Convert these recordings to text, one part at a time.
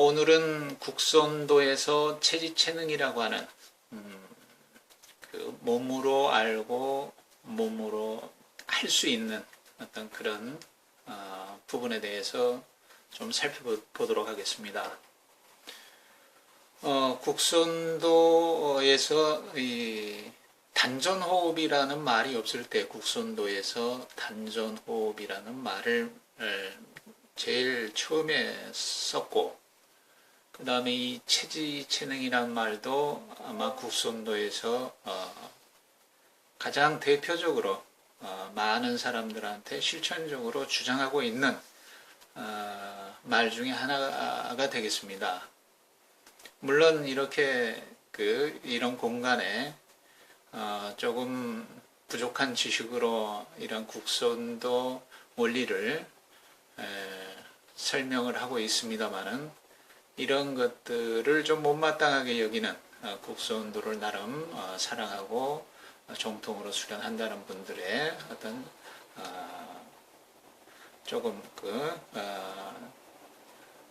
오늘은 국선도에서 체지체능이라고 하는 그 몸으로 알고 몸으로 할 수 있는 어떤 그런 부분에 대해서 좀 살펴보도록 하겠습니다. 국선도에서 이 단전호흡이라는 말이 없을 때 국선도에서 단전호흡이라는 말을 제일 처음에 썼고, 그 다음에 이 체지체능이라는 말도 아마 국선도에서 가장 대표적으로 많은 사람들한테 실천적으로 주장하고 있는 말 중에 하나가 되겠습니다. 물론 이렇게 이런 공간에 조금 부족한 지식으로 이런 국선도 원리를 설명을 하고 있습니다만은, 이런 것들을 좀 못마땅하게 여기는 국선도를 나름 사랑하고 정통으로 수련한다는 분들의 어떤 조금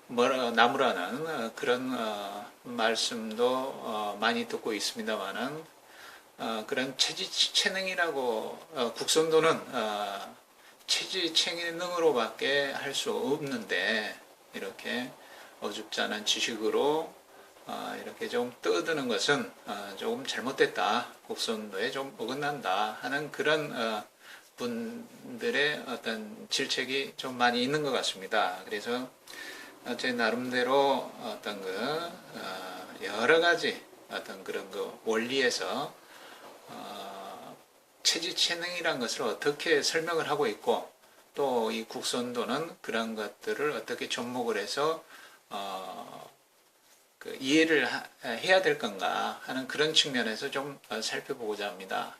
나무라는 그런 말씀도 많이 듣고 있습니다만은, 그런 체지체능이라고 국선도는 체지체능으로밖에 할 수 없는데, 이렇게 어줍지 않은 지식으로 이렇게 좀 떠드는 것은 조금 잘못됐다, 국선도에 좀 어긋난다 하는 그런 분들의 어떤 질책이 좀 많이 있는 것 같습니다. 그래서 제 나름대로 어떤 여러 가지 어떤 그런 원리에서 체지체능이란 것을 어떻게 설명을 하고 있고, 또 이 국선도는 그런 것들을 어떻게 접목을 해서 이해를 해야 될 건가 하는 그런 측면에서 좀 살펴보고자 합니다.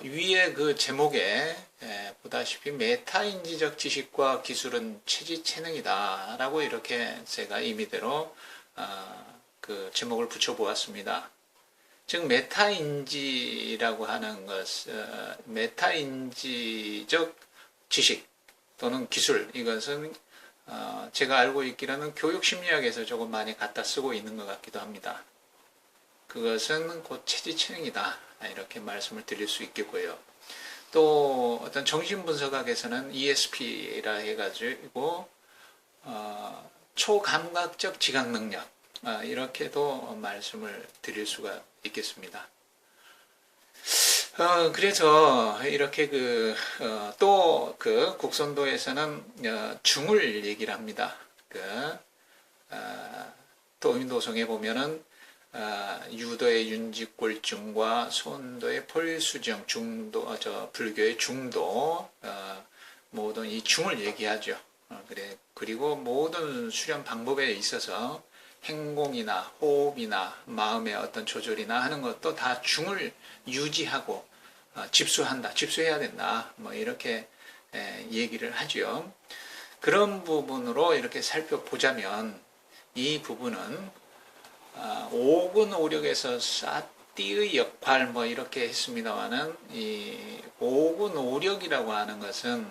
위에 그 제목에 보다시피 메타인지적 지식과 기술은 체지체능이다 라고 이렇게 제가 임의대로 그 제목을 붙여보았습니다. 즉 메타인지라고 하는 것은 메타인지적 지식 또는 기술, 이것은 제가 알고 있기로는 교육심리학에서 조금 많이 갖다 쓰고 있는 것 같기도 합니다. 그것은 곧 체지체능이다, 이렇게 말씀을 드릴 수 있겠고요. 또 어떤 정신분석학에서는 ESP라 해가지고 초감각적 지각능력, 이렇게도 말씀을 드릴 수가 있겠습니다. 그래서 이렇게 또 국선도에서는 중을 얘기를 합니다. 도인도성에 보면은 유도의 윤직골증과 소원도의 폴수정, 불교의 중도, 모든 이 중을 얘기하죠. 그리고 모든 수련 방법에 있어서 행공이나 호흡이나 마음의 어떤 조절이나 하는 것도 다 중을 유지하고 집수해야 된다, 이렇게 얘기를 하죠. 그런 부분으로 이렇게 살펴보자면, 이 부분은 오근오력에서 사띠의 역할 이렇게 했습니다만은, 이 오근오력이라고 하는 것은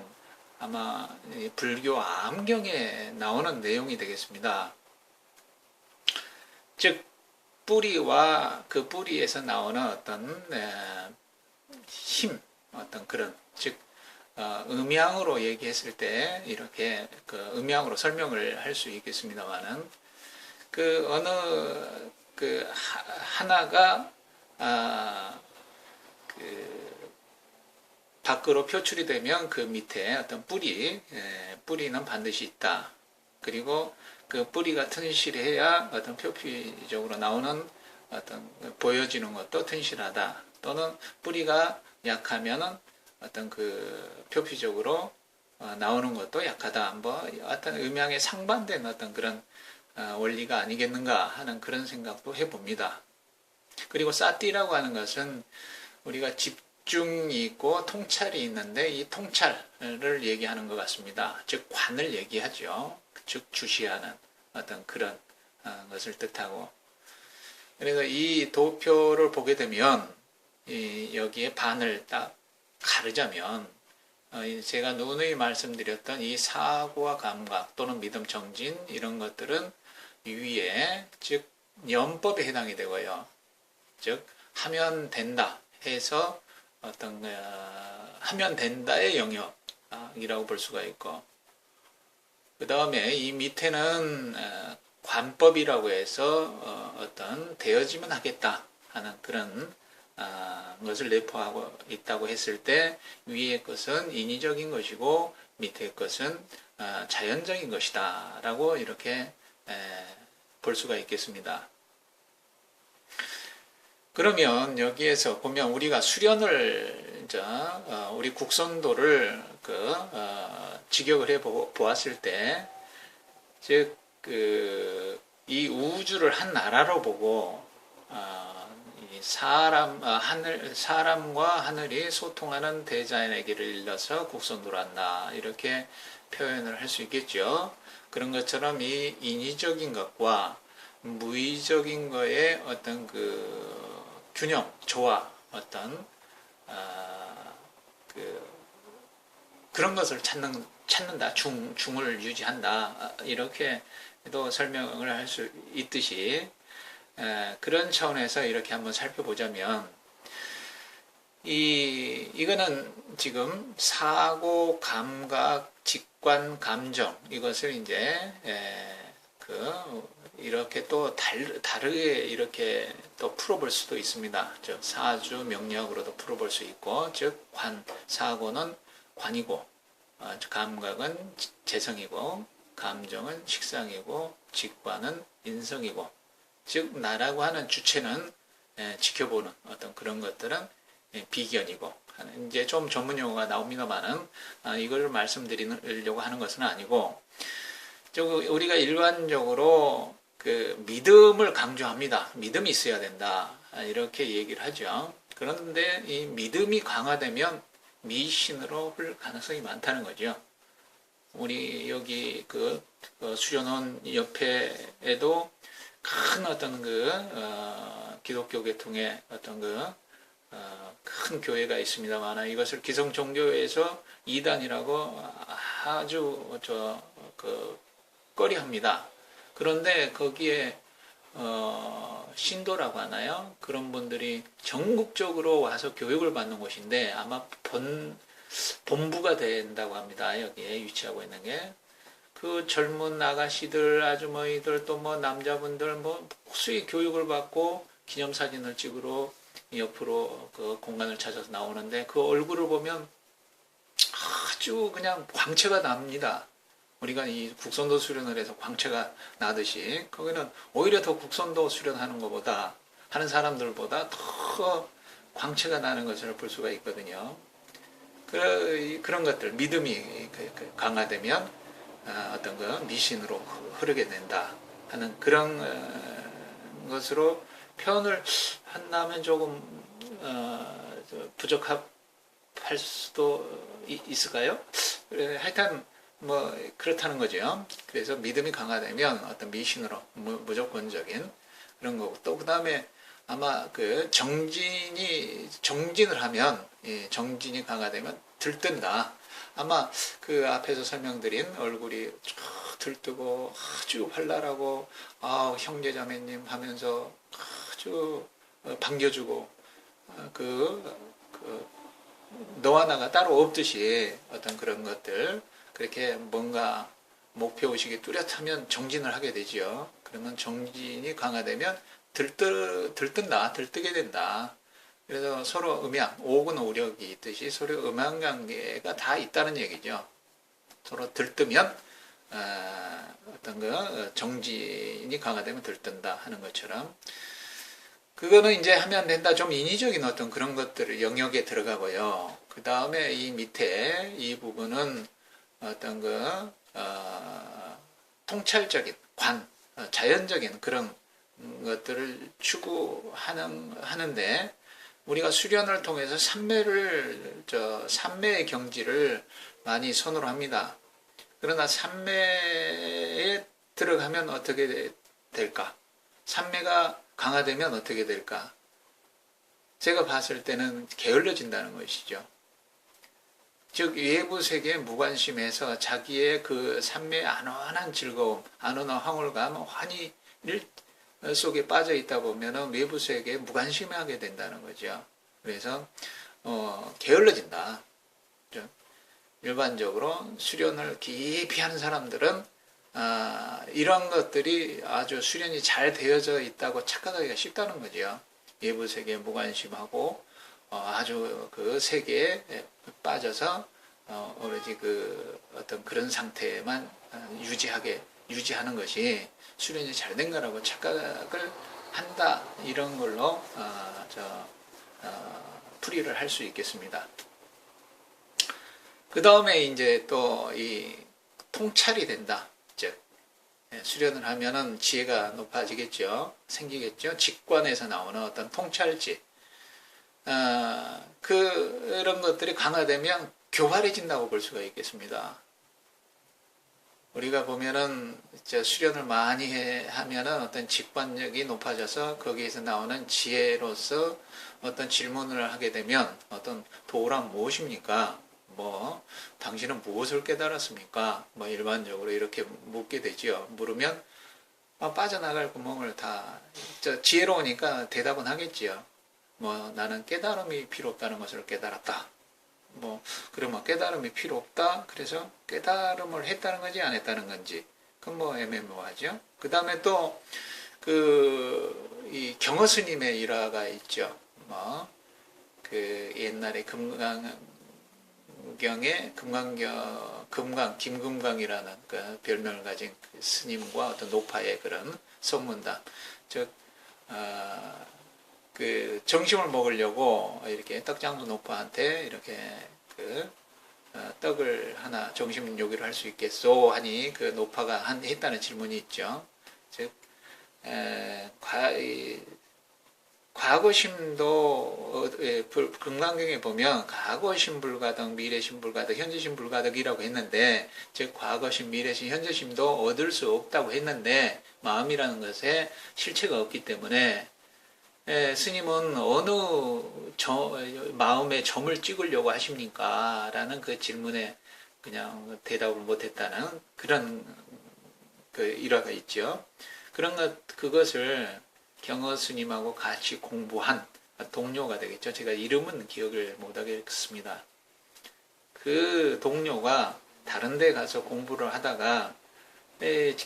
아마 불교 암경에 나오는 내용이 되겠습니다. 즉 뿌리와 그 뿌리에서 나오는 어떤 힘, 어떤 그런, 즉 음양으로 얘기했을 때 이렇게 음양으로 설명을 할 수 있겠습니다만은, 어느 하나가 밖으로 표출이 되면 그 밑에 어떤 뿌리는 반드시 있다. 그리고 그 뿌리가 튼실해야 어떤 표피적으로 나오는 어떤 보여지는 것도 튼실하다. 또는 뿌리가 약하면은 어떤 표피적으로 나오는 것도 약하다. 어떤 음양에 상반된 어떤 그런 원리가 아니겠는가 하는 그런 생각도 해봅니다. 그리고 사띠라고 하는 것은 우리가 집중이 있고 통찰이 있는데, 이 통찰을 얘기하는 것 같습니다. 즉 관을 얘기하죠. 즉 주시하는 어떤 그런 것을 뜻하고, 그래서 이 도표를 보게 되면 여기에 반을 딱 가르자면 제가 누누이 말씀드렸던 이 사고와 감각 또는 믿음 정진 이런 것들은 위에 즉 연법에 해당이 되고요. 즉 하면 된다 해서 어떤 하면 된다의 영역이라고 볼 수가 있고, 그 다음에 이 밑에는 관법이라고 해서 어떤 되어지면 하겠다 하는 그런 것을 내포하고 있다고 했을 때 위의 것은 인위적인 것이고 밑의 것은 자연적인 것이다 라고 이렇게 볼 수가 있겠습니다. 그러면 여기에서 보면 우리가 수련을 우리 국선도를 직역을 해 보았을 때, 즉 이 우주를 한 나라로 보고 사람과 하늘이 소통하는 대자연의 길을 일러서 국선도를 한다 이렇게 표현을 할 수 있겠죠. 그런 것처럼 이 인위적인 것과 무의적인 거의 어떤 균형, 조화, 어떤 그런 것을 찾는다, 중을 유지한다 이렇게도 설명을 할 수 있듯이, 그런 차원에서 이렇게 한번 살펴보자면 이거는 지금 사고, 감각, 직관, 감정 이것을 이제 이렇게 또 다르게 이렇게 또 풀어볼 수도 있습니다. 즉 사주 명리학으로도 풀어볼 수 있고, 즉 사고는 관이고, 감각은 재성이고, 감정은 식상이고, 직관은 인성이고, 즉 나라고 하는 주체는 지켜보는 어떤 그런 것들은 비견이고, 이제 좀 전문 용어가 나옵니다만은 이걸 말씀드리려고 하는 것은 아니고, 우리가 일반적으로 믿음을 강조합니다. 믿음이 있어야 된다 이렇게 얘기를 하죠. 그런데 이 믿음이 강화되면 미신으로 흘 가능성이 많다는 거죠. 우리 여기 수련원 옆에에도 큰 어떤 기독교 계통의 어떤 큰 교회가 있습니다만, 이것을 기성종교에서 이단이라고 아주 꺼리합니다. 그런데 거기에 신도라고 하나요? 그런 분들이 전국적으로 와서 교육을 받는 곳인데 아마 본부가 된다고 합니다. 여기에 위치하고 있는 게. 그 젊은 아가씨들, 아주머니들, 또 남자분들 수의 교육을 받고 기념사진을 찍으러 옆으로 그 공간을 찾아서 나오는데, 그 얼굴을 보면 아주 그냥 광채가 납니다. 우리가 이 국선도 수련을 해서 광채가 나듯이 거기는 오히려 더 국선도 수련하는 것보다, 하는 사람들보다 더 광채가 나는 것을 볼 수가 있거든요. 그런 것들, 믿음이 강화되면 어떤 미신으로 흐르게 된다 하는 그런 것으로 표현을 한다면 조금 부족할 수도 있을까요? 하여튼 그렇다는 거죠. 그래서 믿음이 강화되면 어떤 미신으로 무조건적인 그런 거고, 또 그 다음에 아마 정진을 하면, 정진이 강화되면 들뜬다. 아마 앞에서 설명드린 얼굴이 쫙 들뜨고 아주 활랄하고, 형제자매님 하면서 아주 반겨주고, 너와 나가 따로 없듯이 어떤 그런 것들, 그렇게 뭔가 목표의식이 뚜렷하면 정진을 하게 되지요. 그러면 정진이 강화되면 들뜨게 된다. 그래서 서로 옥은 오력이 있듯이 서로 음양관계가 다 있다는 얘기죠. 서로 들뜨면 어떤 정진이 강화되면 들뜬다 하는 것처럼, 그거는 이제 하면 된다. 좀 인위적인 어떤 그런 것들을 영역에 들어가고요. 그 다음에 이 밑에 이 부분은 어떤 통찰적인 자연적인 그런 것들을 추구하는데, 우리가 수련을 통해서 삼매의 경지를 많이 선호를 합니다. 그러나 삼매에 들어가면 어떻게 될까? 삼매가 강화되면 어떻게 될까? 제가 봤을 때는 게을러진다는 것이죠. 즉 외부 세계에 무관심해서 자기의 그 삶의 안원한 즐거움, 안원한 황홀감, 환희를 속에 빠져 있다 보면은 외부 세계에 무관심하게 된다는 거죠. 그래서 게을러진다. 일반적으로 수련을 깊이 하는 사람들은 이런 것들이 아주 수련이 잘 되어져 있다고 착각하기가 쉽다는 거죠. 외부 세계에 무관심하고 아주 그 세계에 빠져서 오로지 그 어떤 그런 상태만 유지하는 것이 수련이 잘 된 거라고 착각을 한다, 이런 걸로 풀이를 할 수 있겠습니다. 그 다음에 이제 또 이 통찰이 된다. 즉 수련을 하면은 지혜가 높아지겠죠. 생기겠죠. 직관에서 나오는 어떤 통찰지, 그런 것들이 강화되면 교활해진다고 볼 수가 있겠습니다. 우리가 보면은 수련을 많이 하면은 어떤 직관력이 높아져서 거기에서 나오는 지혜로서 어떤 질문을 하게 되면, 어떤 도란 무엇입니까? 당신은 무엇을 깨달았습니까? 일반적으로 이렇게 묻게 되지요. 물으면 빠져나갈 구멍을 다, 지혜로우니까 대답은 하겠지요. 나는 깨달음이 필요 없다는 것을 깨달았다. 그러면 깨달음이 필요 없다. 그래서 깨달음을 했다는 건지 안 했다는 건지, 그건 애매모호하죠. 그 다음에 또, 이 경허 스님의 일화가 있죠. 옛날에 김금강이라는 그 별명을 가진 그 스님과 어떤 노파의 그런 선문답, 즉, 그 정심을 먹으려고 이렇게 떡장수 노파한테 이렇게 떡을 하나 정심 요기를 할 수 있겠소 하니, 그 노파가 했다는 질문이 있죠. 즉 과거심도 금강경에 보면 과거심 불가득, 미래심 불가득, 현재심 불가득이라고 했는데, 즉 과거심, 미래심, 현재심도 얻을 수 없다고 했는데, 마음이라는 것에 실체가 없기 때문에 스님은 어느 마음에 점을 찍으려고 하십니까? 라는 그 질문에 그냥 대답을 못했다는 그런 그 일화가 있죠. 그것을 경허 스님하고 같이 공부한 동료가 되겠죠. 제가 이름은 기억을 못하겠습니다. 그 동료가 다른 데 가서 공부를 하다가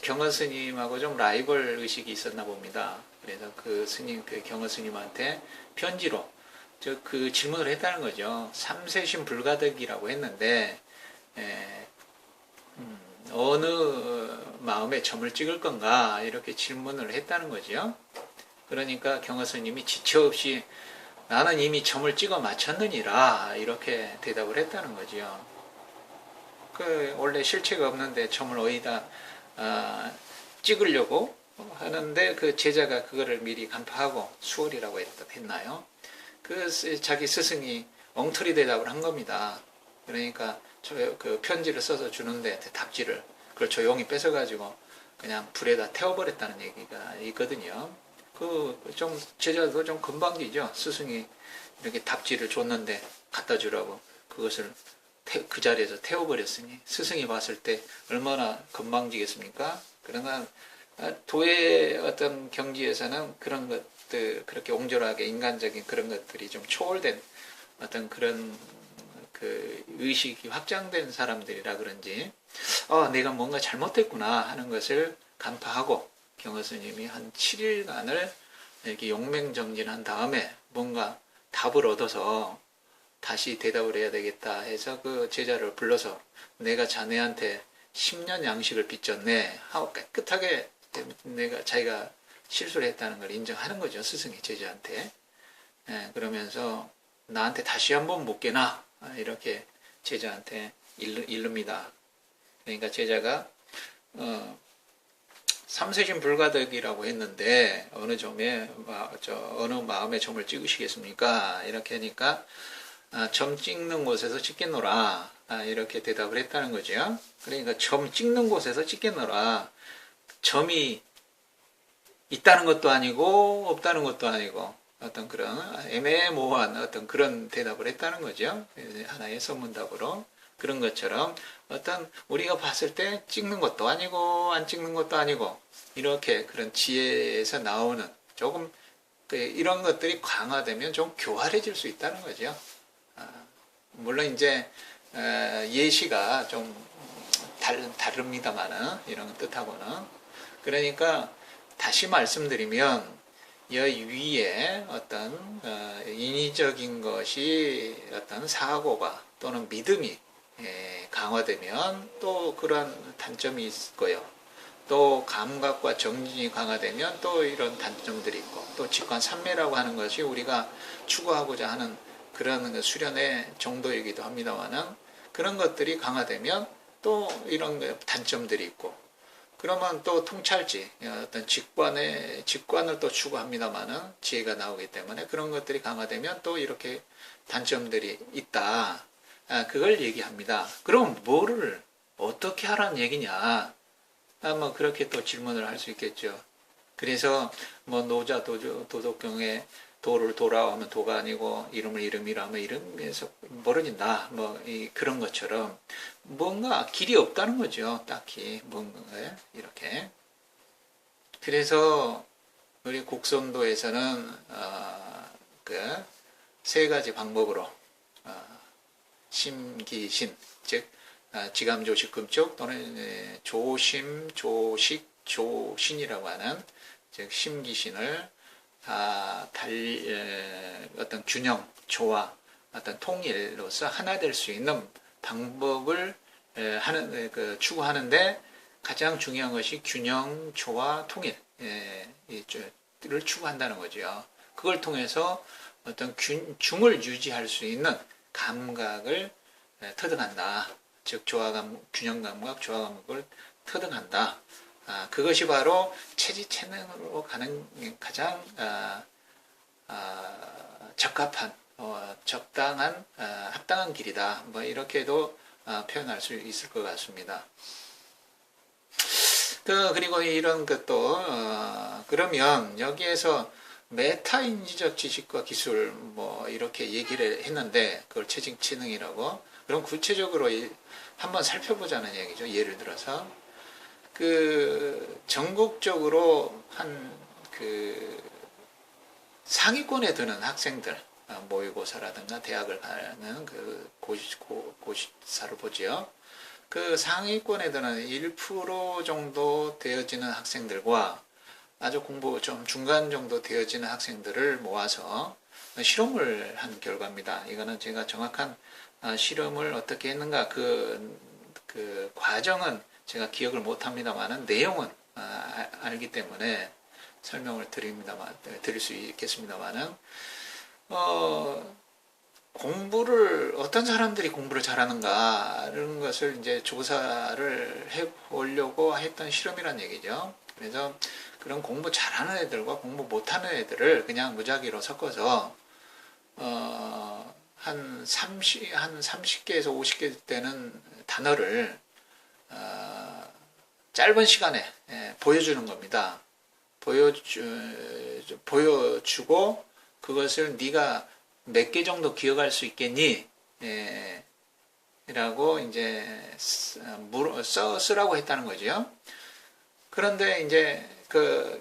경허 스님하고 좀 라이벌 의식이 있었나 봅니다. 그래서 그 경허 스님한테 편지로 그 질문을 했다는 거죠. 삼세심 불가득이라고 했는데 어느 마음에 점을 찍을 건가, 이렇게 질문을 했다는 거죠. 그러니까 경허 스님이 지체 없이 나는 이미 점을 찍어 마쳤느니라, 이렇게 대답을 했다는 거죠. 원래 실체가 없는데 점을 어디다 찍으려고 하는데, 그 제자가 그거를 미리 간파하고 수월이라고 했나요? 자기 스승이 엉터리 대답을 한 겁니다. 그러니까 그 편지를 써서 주는데 답지를 그걸 조용히 뺏어가지고 그냥 불에다 태워버렸다는 얘기가 있거든요. 제자도 좀 건방지죠. 스승이 이렇게 답지를 줬는데 갖다 주라고 그것을 그 자리에서 태워버렸으니 스승이 봤을 때 얼마나 건방지겠습니까? 그러나 도의 어떤 경지에서는 그런 것들, 그렇게 옹졸하게 인간적인 그런 것들이 좀 초월된 어떤 그런 그 의식이 확장된 사람들이라 그런지 내가 뭔가 잘못했구나 하는 것을 간파하고, 경허 스님이 한 7일간을 이렇게 용맹정진한 다음에 뭔가 답을 얻어서 다시 대답을 해야 되겠다 해서 그 제자를 불러서 내가 자네한테 10년 양식을 빚졌네 하고 깨끗하게 자기가 실수를 했다는 걸 인정하는 거죠. 스승이 제자한테. 그러면서 나한테 다시 한번 묻게나, 이렇게 제자한테 이릅니다. 그러니까 제자가 삼세심 불가득이라고 했는데 어느 마음에 점을 찍으시겠습니까? 이렇게 하니까 점 찍는 곳에서 찍겠노라, 이렇게 대답을 했다는 거죠. 그러니까 점 찍는 곳에서 찍겠노라, 점이 있다는 것도 아니고 없다는 것도 아니고 어떤 그런 애매모호한 어떤 그런 대답을 했다는 거죠. 하나의 선문답으로. 그런 것처럼 어떤 우리가 봤을 때 찍는 것도 아니고 안 찍는 것도 아니고 이렇게 그런 지혜에서 나오는 조금 이런 것들이 강화되면 좀 교활해질 수 있다는 거죠. 물론 이제 예시가 좀 다릅니다만은 이런 뜻하고는. 그러니까 다시 말씀드리면 이 위에 어떤 인위적인 것이 어떤 사고가 또는 믿음이 강화되면 또 그런 단점이 있고요. 또 감각과 정진이 강화되면 또 이런 단점들이 있고, 또 직관삼매라고 하는 것이 우리가 추구하고자 하는 그런 수련의 정도이기도 합니다만은, 그런 것들이 강화되면 또 이런 단점들이 있고, 그러면 또 통찰지, 어떤 직관을 또 추구합니다만은 지혜가 나오기 때문에 그런 것들이 강화되면 또 이렇게 단점들이 있다. 그걸 얘기합니다. 그럼 뭐를 어떻게 하라는 얘기냐? 뭐 그렇게 또 질문을 할 수 있겠죠. 그래서 뭐 노자 도덕경에 도를 도라 하면 도가 아니고 이름을 이름이라 하면 이름에서 멀어진다. 뭐 그런 것처럼 뭔가 길이 없다는 거죠. 딱히 뭔가 이렇게. 그래서 우리 곡선도에서는 그 세 가지 방법으로 심기신, 즉 지감조식 금쪽 또는 조심, 조식, 조신이라고 하는 즉 심기신을 어떤 균형, 조화, 어떤 통일로서 하나 될 수 있는 방법을 추구하는데 가장 중요한 것이 균형, 조화, 통일을 추구한다는 거죠. 그걸 통해서 어떤 중을 유지할 수 있는 감각을 터득한다. 즉 균형 감각, 조화 감각을 터득한다. 그것이 바로 체지체능으로 가는 가장 적합한, 적당한, 합당한 길이다. 뭐 이렇게도 표현할 수 있을 것 같습니다. 그리고 이런 것도 그러면 여기에서 메타인지적 지식과 기술 뭐 이렇게 얘기를 했는데 그걸 체지체능이라고. 그럼 구체적으로 한번 살펴보자는 얘기죠. 예를 들어서 전국적으로 상위권에 드는 학생들, 모의고사라든가 대학을 가는 고시사를 보지요. 그 상위권에 드는 1% 정도 되어지는 학생들과 아주 공부 좀 중간 정도 되어지는 학생들을 모아서 실험을 한 결과입니다. 이거는 제가 정확한 실험을 어떻게 했는가 그 과정은 제가 기억을 못합니다만은 내용은 알기 때문에 설명을 드릴 수 있겠습니다만은 어떤 사람들이 공부를 잘하는가 이런 것을 이제 조사를 해보려고 했던 실험이란 얘기죠. 그래서 그런 공부 잘하는 애들과 공부 못하는 애들을 그냥 무작위로 섞어서 한 30개에서 50개 되는 단어를 짧은 시간에 보여주는 겁니다. 보여주고 그것을 네가 몇 개 정도 기억할 수 있겠니? 라고 이제 쓰라고 했다는 거죠. 그런데 이제 그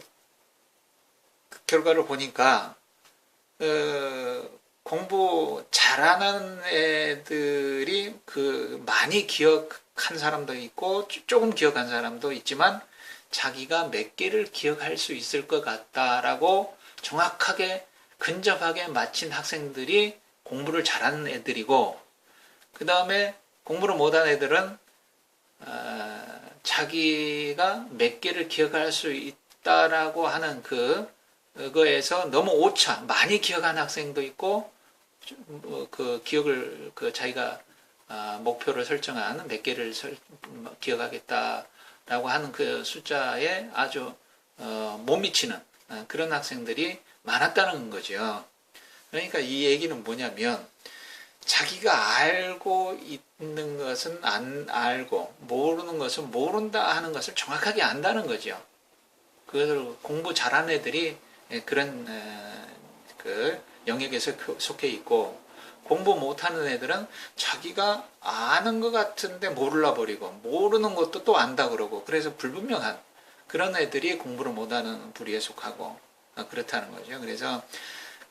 결과를 보니까 공부 잘하는 애들이 많이 기억한 사람도 있고 조금 기억한 사람도 있지만 자기가 몇 개를 기억할 수 있을 것 같다라고 정확하게 근접하게 맞힌 학생들이 공부를 잘하는 애들이고, 그 다음에 공부를 못한 애들은 자기가 몇 개를 기억할 수 있다라고 하는 그거에서 너무 오차, 많이 기억한 학생도 있고, 그 기억을 자기가 목표를 설정한 몇 개를 기억하겠다라고 하는 그 숫자에 아주 못 미치는 그런 학생들이 많았다는 거죠. 그러니까 이 얘기는 뭐냐면 자기가 알고 있는 것은 안 알고 모르는 것은 모른다 하는 것을 정확하게 안다는 거죠. 그것을 공부 잘하는 애들이 그런 그 영역에서 속해 있고, 공부 못하는 애들은 자기가 아는 것 같은데 몰라 버리고 모르는 것도 또 안다 그러고 그래서 불분명한 그런 애들이 공부를 못하는 부류에 속하고 그렇다는 거죠. 그래서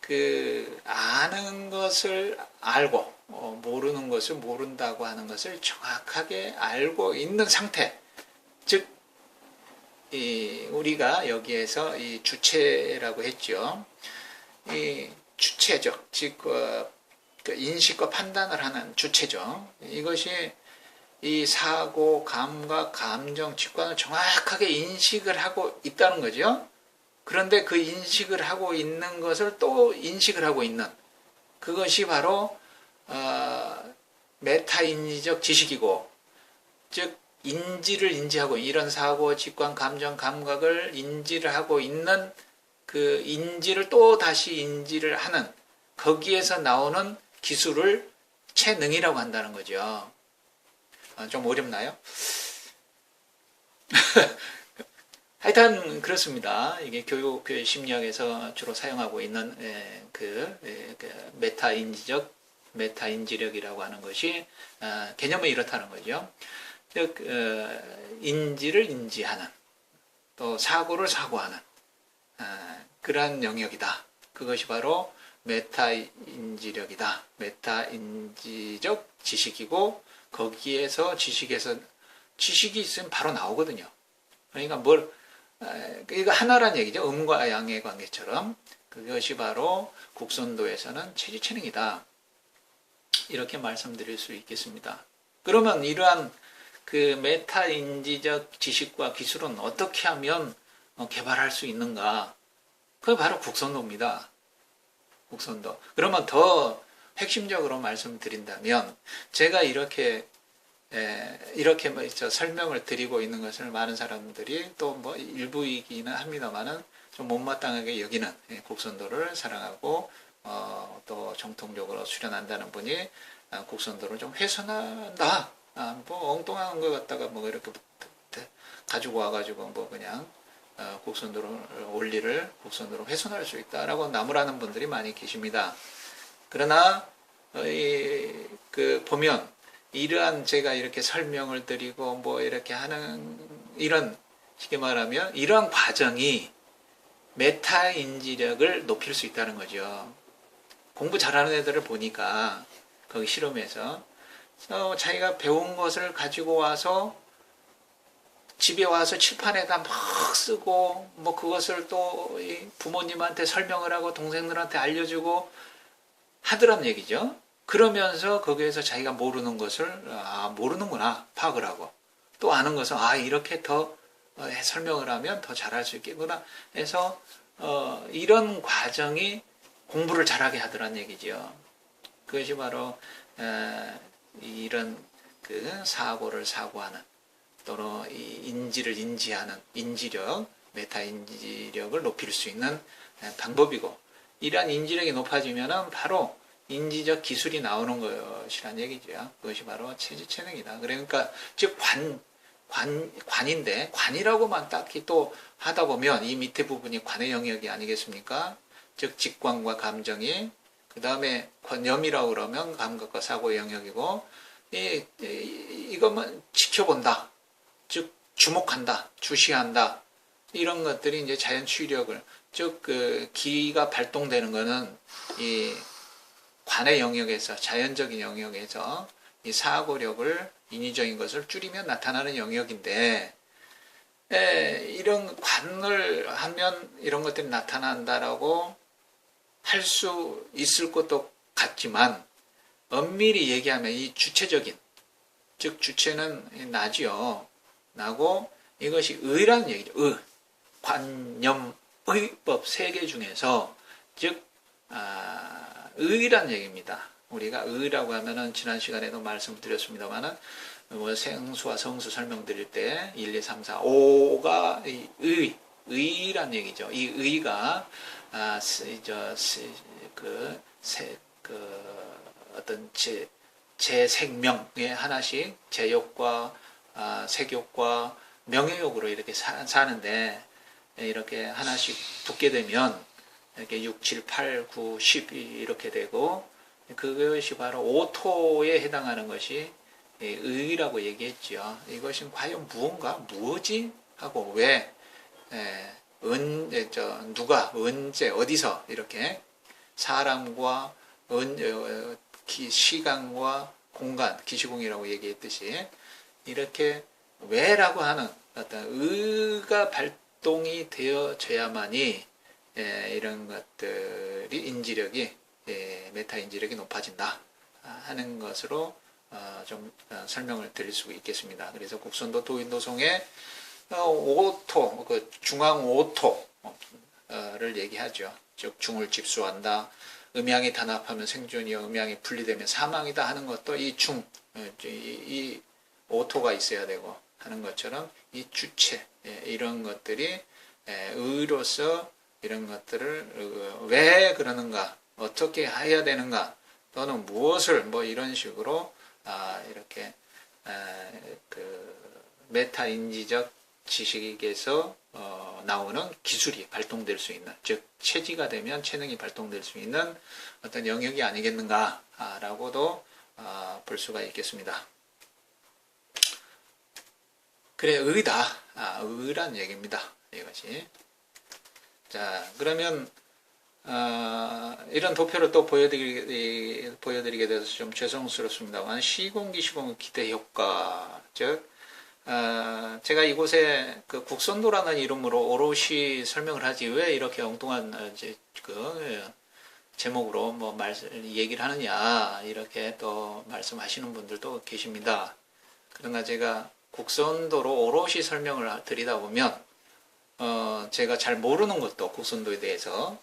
그 아는 것을 알고 모르는 것을 모른다고 하는 것을 정확하게 알고 있는 상태, 즉 우리가 여기에서 이 주체라고 했죠. 이 주체적, 즉 그 인식과 판단을 하는 주체적, 이것이 이 사고, 감각, 감정, 직관을 정확하게 인식을 하고 있다는 거죠. 그런데 그 인식을 하고 있는 것을 또 인식을 하고 있는 그것이 바로 메타인지적 지식이고, 즉 인지를 인지하고 이런 사고, 직관, 감정, 감각을 인지를 하고 있는 그 인지를 또 다시 인지를 하는 거기에서 나오는 기술을 체능이라고 한다는 거죠. 좀 어렵나요? 하여튼 그렇습니다. 이게 교육 심리학에서 주로 사용하고 있는 그 메타인지력이라고 하는 것이 개념은 이렇다는 거죠. 즉 인지를 인지하는 또 사고를 사고하는 그러한 영역이다. 그것이 바로 메타인지력이다. 메타인지적 지식이고 거기에서 지식이 있으면 바로 나오거든요. 그러니까 이거 하나란 얘기죠. 음과 양의 관계처럼 그것이 바로 국선도에서는 체지체능이다. 이렇게 말씀드릴 수 있겠습니다. 그러면 이러한 그 메타인지적 지식과 기술은 어떻게 하면 개발할 수 있는가? 그게 바로 국선도입니다. 국선도. 그러면 더 핵심적으로 말씀드린다면 제가 이렇게 설명을 드리고 있는 것을 많은 사람들이 또 뭐 일부이기는 합니다만은 좀 못마땅하게 여기는 국선도를 사랑하고 또 정통적으로 수련한다는 분이 국선도를 좀 훼손한다. 뭐 엉뚱한 거 갖다가 뭐 이렇게 가지고 와가지고 뭐 그냥 원리를 국선도로 훼손할 수 있다라고 나무라는 분들이 많이 계십니다. 그러나 보면 이러한 제가 이렇게 설명을 드리고 뭐 이렇게 하는 이런 쉽게 말하면 이러한 과정이 메타인지력을 높일 수 있다는 거죠. 공부 잘하는 애들을 보니까 거기 실험에서 자기가 배운 것을 가지고 와서 집에 와서 칠판에다 막 쓰고 뭐 그것을 또 부모님한테 설명을 하고 동생들한테 알려주고 하더란 얘기죠. 그러면서 거기에서 자기가 모르는 것을 모르는구나 파악을 하고 또 아는 것은 이렇게 더 설명을 하면 더 잘할 수 있겠구나 해서 이런 과정이 공부를 잘하게 하더란 얘기죠. 그것이 바로 이런 그 사고를 사고하는 또는 인지를 인지하는 인지력, 메타인지력을 높일 수 있는 방법이고 이러한 인지력이 높아지면 바로 인지적 기술이 나오는 것이란 얘기죠. 그것이 바로 체지체능이다. 그러니까 즉 관인데 관이라고만 딱히 또 하다 보면 이 밑에 부분이 관의 영역이 아니겠습니까? 즉 직관과 감정이 그 다음에 관념이라고 그러면 감각과 사고의 영역이고 이것만 지켜본다. 즉 주목한다, 주시한다 이런 것들이 이제 자연 추이력을 즉 그 기가 발동되는 것은 이 관의 영역에서 자연적인 영역에서 이 사고력을 인위적인 것을 줄이면 나타나는 영역인데 이런 관을 하면 이런 것들이 나타난다라고 할 수 있을 것도 같지만 엄밀히 얘기하면 이 주체적인 즉 주체는 나지요. 나고 이것이 의라는 얘기죠. 관념, 의법 세 개 중에서 즉 의라는 얘기입니다. 우리가 의라고 하면은 지난 시간에도 말씀드렸습니다만은 뭐 생수와 성수 설명드릴 때 1, 2, 3, 4, 5가 의라는 얘기죠. 이 의가 어떤 제 생명의 하나씩 제욕과 색욕과 명예욕으로 이렇게 사는데 이렇게 하나씩 붙게 되면 이렇게 6, 7, 8, 9, 10 이렇게 되고 그것이 바로 오토에 해당하는 것이 의라고 얘기했죠. 이것은 과연 무언가, 무엇이 하고 왜, 누가, 언제, 어디서 이렇게 사람과 시간과 공간, 기시공이라고 얘기했듯이 이렇게 왜라고 하는 어떤 의가 발동이 되어져야만이 이런 것들이 인지력이 메타 인지력이 높아진다 하는 것으로 좀 설명을 드릴 수 있겠습니다. 그래서 국선도 도인도송의 오토, 그 중앙 오토를 얘기하죠. 즉 중을 집수한다. 음양이 단합하면 생존이요, 음양이 분리되면 사망이다 하는 것도 이 오토가 있어야 되고 하는 것처럼 이 주체 이런 것들이 의로서 이런 것들을 왜 그러는가, 어떻게 해야 되는가, 또는 무엇을 뭐 이런 식으로 이렇게 그 메타인지적 지식에서 나오는 기술이 발동될 수 있는, 즉 체지가 되면 체능이 발동될 수 있는 어떤 영역이 아니겠는가라고도 볼 수가 있겠습니다. 그래, 의다. 의란 얘기입니다. 이것이. 자, 그러면 이런 도표를 또 보여드리게 돼서 좀 죄송스럽습니다만, 시공기 시공 기대 효과, 즉 제가 이곳에 그 국선도라는 이름으로 오롯이 설명을 하지 왜 이렇게 엉뚱한 제목으로 뭐 얘기를 하느냐 이렇게 또 말씀하시는 분들도 계십니다. 그러나 제가 국선도로 오롯이 설명을 드리다 보면 제가 잘 모르는 것도 국선도에 대해서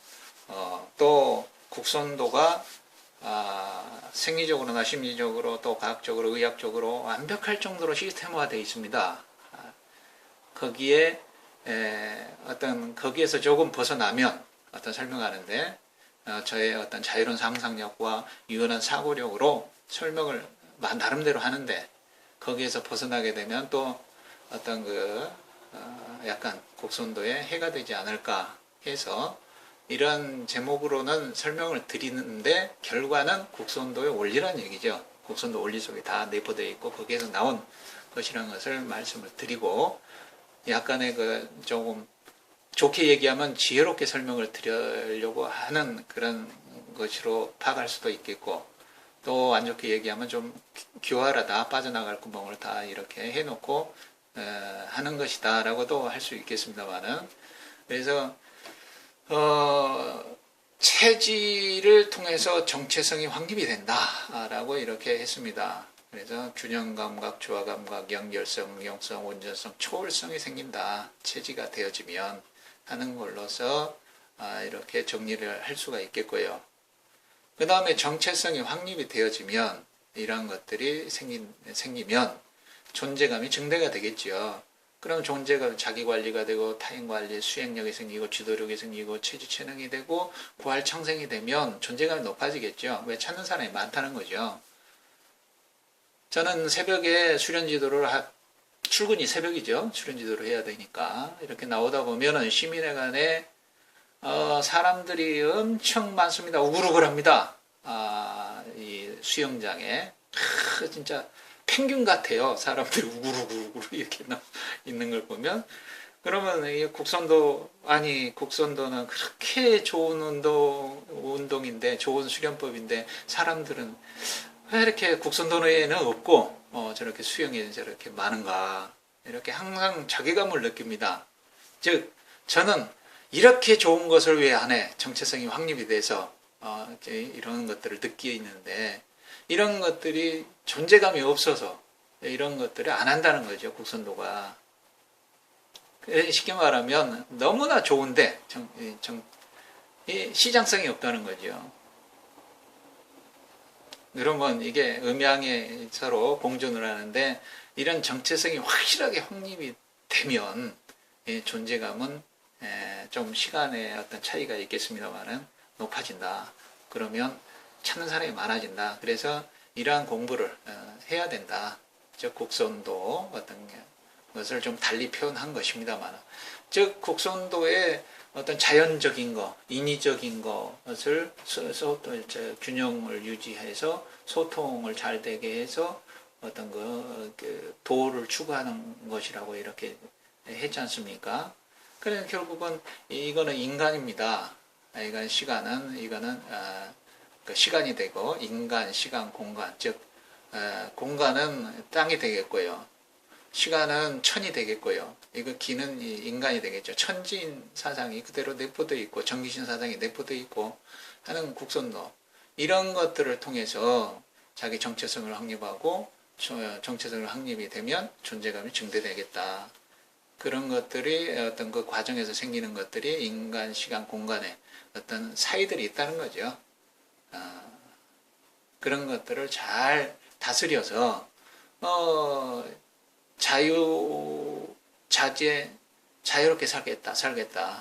또 국선도가 생리적으로나 심리적으로 또 과학적으로 의학적으로 완벽할 정도로 시스템화되어 있습니다. 거기에 거기에서 조금 벗어나면 어떤 설명하는데 저의 어떤 자유로운 상상력과 유연한 사고력으로 설명을 나름대로 하는데 거기에서 벗어나게 되면 또 어떤 약간 국선도에 해가 되지 않을까 해서 이런 제목으로는 설명을 드리는데 결과는 국선도의 원리란 얘기죠. 국선도 원리 속에 다 내포되어 있고 거기에서 나온 것이라는 것을 말씀을 드리고 약간의 조금 좋게 얘기하면 지혜롭게 설명을 드리려고 하는 그런 것으로 파악할 수도 있겠고 또 안 좋게 얘기하면 좀 교활하다, 빠져나갈 구멍을 다 이렇게 해놓고 하는 것이다 라고도 할 수 있겠습니다만은 그래서 체질을 통해서 정체성이 확립이 된다라고 이렇게 했습니다. 그래서 균형 감각, 조화 감각, 연결성, 응용성, 온전성, 초월성이 생긴다. 체지가 되어지면 하는 걸로서 이렇게 정리를 할 수가 있겠고요. 그 다음에 정체성이 확립이 되어지면 이러한 것들이 생기면 존재감이 증대가 되겠죠. 그럼 존재가 자기관리가 되고 타인관리, 수행력이 생기고 지도력이 생기고 체지체능이 되고 부활창생이 되면 존재감이 높아지겠죠. 왜 찾는 사람이 많다는 거죠. 저는 새벽에 수련지도를 출근이 새벽이죠. 수련지도를 해야 되니까 이렇게 나오다 보면은 시민회관에 사람들이 엄청 많습니다. 우글우글합니다. 이 수영장에 진짜 펭귄 같아요. 사람들이 우글우글 이렇게 있는 걸 보면. 그러면 이 국선도는 그렇게 좋은 운동인데, 좋은 수련법인데, 사람들은 왜 이렇게 국선도에는 없고, 저렇게 수영에 저렇게 많은가. 이렇게 항상 자괴감을 느낍니다. 즉, 저는 이렇게 좋은 것을 왜 안 해? 정체성이 확립이 돼서, 이런 것들을 느끼게 있는데, 이런 것들이 존재감이 없어서 이런 것들을 안 한다는 거죠. 국선도가. 쉽게 말하면 너무나 좋은데 시장성이 없다는 거죠. 그러면 이게 음양에 서로 공존을 하는데 이런 정체성이 확실하게 확립이 되면 존재감은 좀 시간의 어떤 차이가 있겠습니다만은 높아진다. 그러면 찾는 사람이 많아진다. 그래서 이러한 공부를 해야 된다. 즉 국선도 어떤 것을 좀 달리 표현한 것입니다만, 즉 곡선도의 어떤 자연적인 거, 인위적인 것을 균형을 유지해서 소통을 잘 되게 해서 어떤 그 도를 추구하는 것이라고 이렇게 했지 않습니까? 그래서 결국은 이거는 인간입니다. 이건 이거는 그 시간이 되고, 인간, 시간, 공간, 즉 공간은 땅이 되겠고요. 시간은 천이 되겠고요. 이거 기는 인간이 되겠죠. 천지인 사상이 그대로 내포되어 있고, 정기신 사상이 내포되어 있고 하는 곡선도, 이런 것들을 통해서 자기 정체성을 확립하고, 정체성을 확립이 되면 존재감이 증대되겠다. 그런 것들이 어떤 그 과정에서 생기는 것들이 인간, 시간, 공간에 어떤 사이들이 있다는 거죠. 그런 것들을 잘 다스려서 자유롭게 살겠다.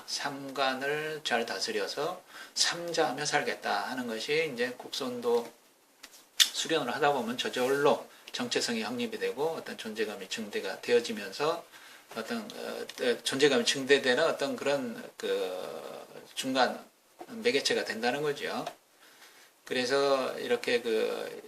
삼간을 잘 다스려서 삼자하며 살겠다 하는 것이 이제 곡선도 수련을 하다 보면 저절로 정체성이 확립이 되고 어떤 존재감이 증대가 되어지면서 어떤 존재감이 증대되는 어떤 그런 그 중간 매개체가 된다는 거죠. 그래서 이렇게 그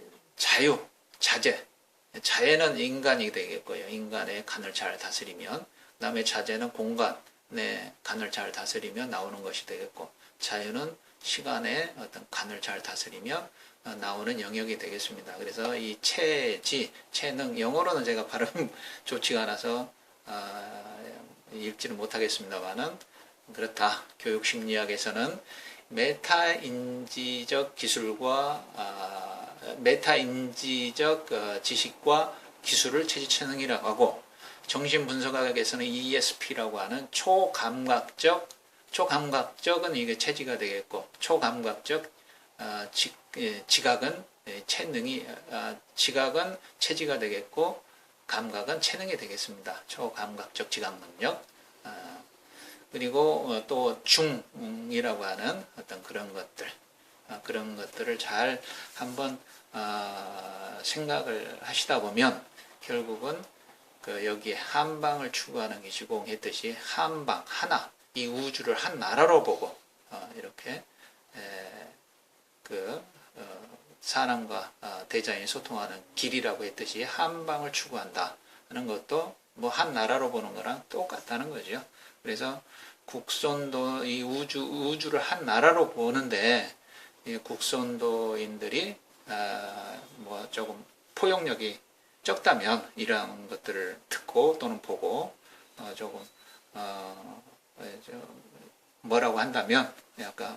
자제는 인간이 되겠고요. 인간의 간을 잘 다스리면, 그다음에 자제는 공간의 간을 잘 다스리면 나오는 것이 되겠고, 자유는 시간의 어떤 간을 잘 다스리면 나오는 영역이 되겠습니다. 그래서 이 체능, 영어로는 제가 발음 좋지가 않아서 읽지는 못하겠습니다만은 그렇다. 교육심리학에서는 메타인지적 지식과 기술을 체질체능이라고 하고, 정신분석학에서는 ESP라고 하는 초감각적은 이게 체지가 되겠고, 초감각적 지각은 지각은 체지가 되겠고, 감각은 체능이 되겠습니다. 초감각적 지각 능력. 그리고 또 중이라고 하는 어떤 그런 것들을 잘 한번 생각을 하시다 보면 결국은 그 여기에 한방을 추구하는 게 시공했듯이 한방 하나, 이 우주를 한 나라로 보고 이렇게 사람과 대자연이 소통하는 길이라고 했듯이 한방을 추구한다 하는 것도 뭐 한 나라로 보는 거랑 똑같다는 거죠. 그래서 국선도, 이 우주를 한 나라로 보는데, 이 국선도인들이 뭐 조금 포용력이 적다면 이러한 것들을 듣고 또는 보고 조금 뭐라고 한다면 약간